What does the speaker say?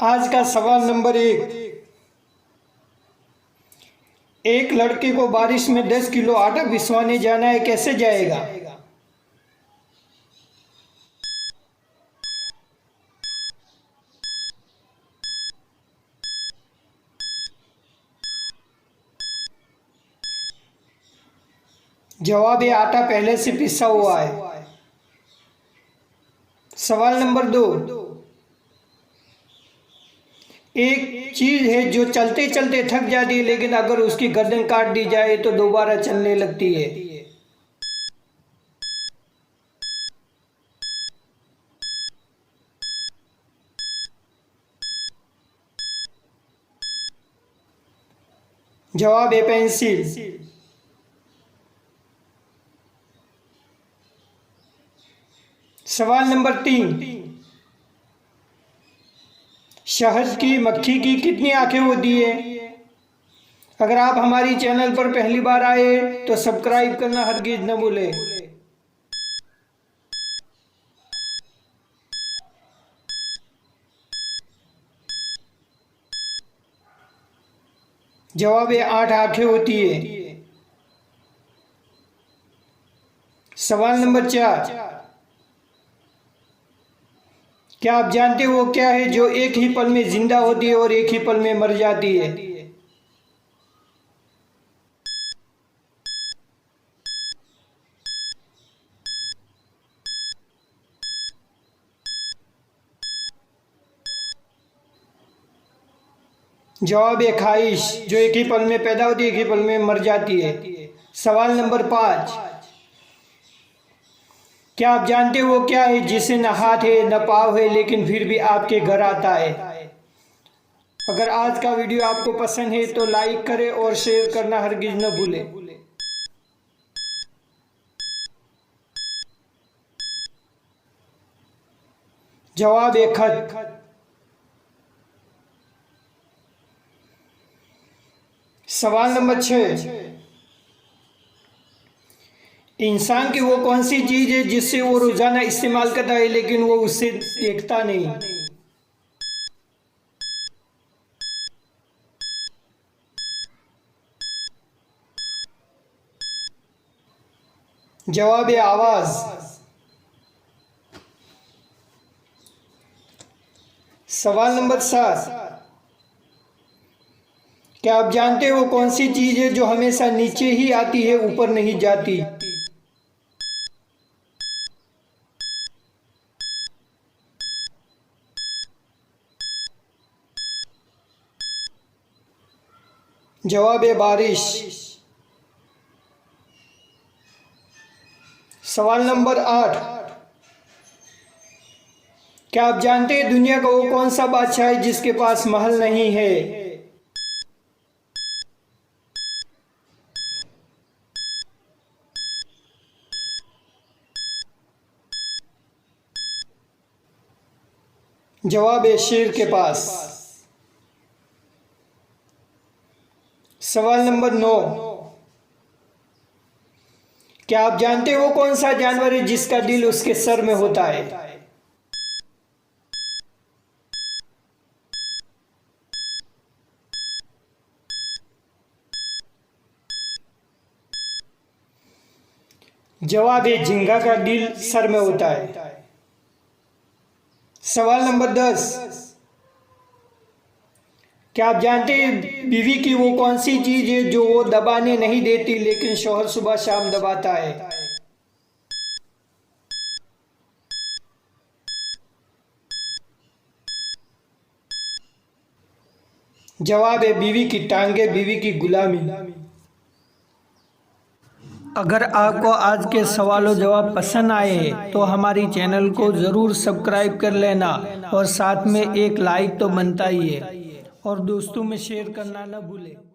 आज का सवाल नंबर 1। एक लड़के को बारिश में 10 किलो आटा पिसवाने जाना है, कैसे जाएगा? जवाब है आटा पहले से पिसा हुआ है। सवाल नंबर 2। एक चीज है जो चलते चलते थक जाती है, लेकिन अगर उसकी गर्दन काट दी जाए तो दोबारा चलने लगती है। जवाब है पेंसिल। सवाल नंबर 3। शहद की मक्खी की कितनी आंखें होती है? अगर आप हमारी चैनल पर पहली बार आए तो सब्सक्राइब करना हरगिज न भूलें। जवाब है 8 आंखें होती है। सवाल नंबर 4। क्या आप जानते हो क्या है जो एक ही पल में जिंदा होती है और एक ही पल में मर जाती है? जवाब है ख्वाहिश, जो एक ही पल में पैदा होती है, एक ही पल में मर जाती है। सवाल नंबर 5। क्या आप जानते हो क्या है जिसे न हाथ है न पाँव है लेकिन फिर भी आपके घर आता है? अगर आज का वीडियो आपको पसंद है तो लाइक करें और शेयर करना हरगिज न भूलें। जवाब है खत। सवाल नंबर 6। इंसान की वो कौन सी चीज है जिससे वो रोजाना इस्तेमाल करता है लेकिन वो उससे देखता नहीं? जवाब है आवाज। सवाल नंबर 7। क्या आप जानते हो कौन सी चीज है जो हमेशा नीचे ही आती है, ऊपर नहीं जाती? जवाब है बारिश। सवाल नंबर 8। क्या आप जानते हैं दुनिया का वो कौन सा बादशाह है जिसके पास महल नहीं है? जवाब है शेर के पास। सवाल नंबर 9। क्या आप जानते हो कौन सा जानवर है जिसका दिल उसके सर में होता है? जवाब है झींगा का दिल सर में होता है। सवाल नंबर 10। क्या आप जानते हैं बीवी की वो कौन सी चीज है जो वो दबाने नहीं देती लेकिन शौहर सुबह शाम दबाता है? जवाब है बीवी की टांगे, बीवी की गुलामी। अगर आपको आज के सवालों जवाब पसंद आए तो हमारी चैनल को ज़रूर सब्सक्राइब कर लेना और साथ में एक लाइक तो बनता ही है और दोस्तों में शेयर करना ना भूलें।